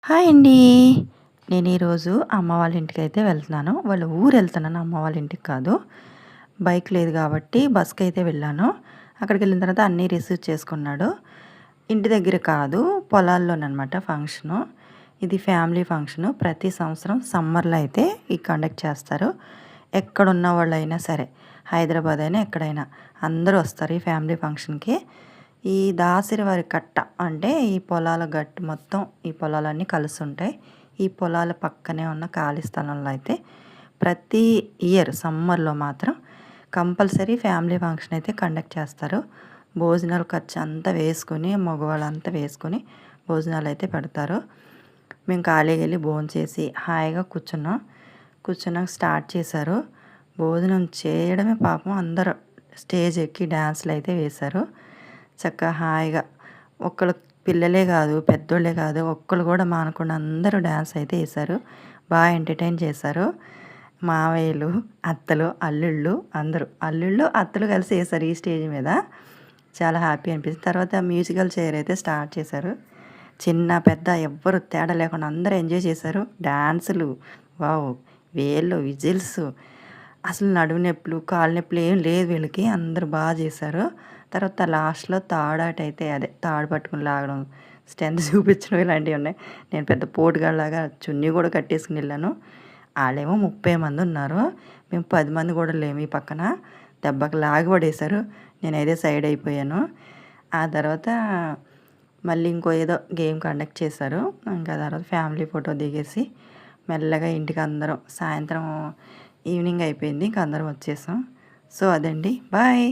Hi అండి. నేను ఈరోజు అమ్మ వాళ్ళ ఇంటికైతే వెళ్తున్నాను. వాళ్ళ ఊరు వెళ్తున్నాను, అమ్మ వాళ్ళ ఇంటికి కాదు. బైక్ లేదు కాబట్టి బస్‌కి అయితే వెళ్ళాను. అక్కడికి వెళ్ళిన తర్వాత అన్నీ రిసీవ్ చేసుకున్నాడు. ఇంటి దగ్గర కాదు, పొలాల్లోననమాట ఫంక్షను. ఇది ఫ్యామిలీ ఫంక్షను. ప్రతి సంవత్సరం సమ్మర్‌లో అయితే ఈ కండక్ట్ చేస్తారు. ఎక్కడున్న వాళ్ళైనా సరే, హైదరాబాద్ అయినా ఎక్కడైనా అందరూ వస్తారు ఈ ఫ్యామిలీ ఫంక్షన్‌కి. ఈ దాసరి వారి కట్ట అంటే ఈ పొలాల గట్టు మొత్తం ఈ పొలాలన్నీ కలుసుంటాయి. ఈ పొలాల పక్కనే ఉన్న ఖాళీ స్థలంలో అయితే ప్రతి ఇయర్ సమ్మర్‌లో మాత్రం కంపల్సరీ ఫ్యామిలీ ఫంక్షన్ అయితే కండక్ట్ చేస్తారు. భోజనాల ఖర్చు అంతా వేసుకొని, మగవాళ్ళంతా వేసుకొని భోజనాలు అయితే పెడతారు. మేము ఖాళీగా వెళ్ళి భోంచేసి హాయిగా కూర్చున్నాం. కూర్చున్నాక స్టార్ట్ చేశారు. భోజనం చేయడమే పాపం అందరూ స్టేజ్ ఎక్కి డాన్స్‌లు అయితే వేశారు. చక్కగా హాయిగా ఒక్కళ్ళు పిల్లలే కాదు, పెద్దోళ్ళే కాదు, ఒక్కళ్ళు కూడా మానకుండా అందరూ డ్యాన్స్ అయితే వేశారు. బాగా ఎంటర్టైన్ చేశారు. మావయ్యలు, అత్తలు, అల్లుళ్ళు అందరూ అల్లుళ్ళు, అత్తలు కలిసి వేశారు ఈ స్టేజ్ మీద. చాలా హ్యాపీ అనిపించింది. తర్వాత మ్యూజికల్ చైర్ అయితే స్టార్ట్ చేశారు. చిన్న పెద్ద ఎవ్వరు తేడా లేకుండా అందరూ ఎంజాయ్ చేశారు. డాన్సులు, వావ్! వేళ్ళు, విజిల్స్, అసలు నడుము నొప్పులు, కాళ్ళ నొప్పులు ఏం లేదు వీళ్ళకి. అందరూ బాగా చేశారు. తర్వాత లాస్ట్‌లో తాడాట అయితే అదే తాడు పట్టుకొని లాగడం, స్ట్రెంత్ చూపించడం ఇలాంటివి ఉన్నాయి. నేను పెద్ద పోటుగాడిలాగా చున్నీ కూడా కట్టేసుకొని వెళ్ళాను. ఆళ్ళేమో 30 మంది ఉన్నారు. మేము 10 మంది కూడా లేము ఈ పక్కన. దెబ్బకి లాగి పడేశారు. నేనైతే సైడ్ అయిపోయాను. ఆ తర్వాత మళ్ళీ ఇంకో ఏదో గేమ్ కండక్ట్ చేశారు. ఇంకా తర్వాత ఫ్యామిలీ ఫోటో దిగేసి మెల్లగా ఇంటికి అందరం సాయంత్రం ఈవినింగ్ అయిపోయింది. ఇంక అందరం వచ్చేసాం. సో అదండి. బాయ్.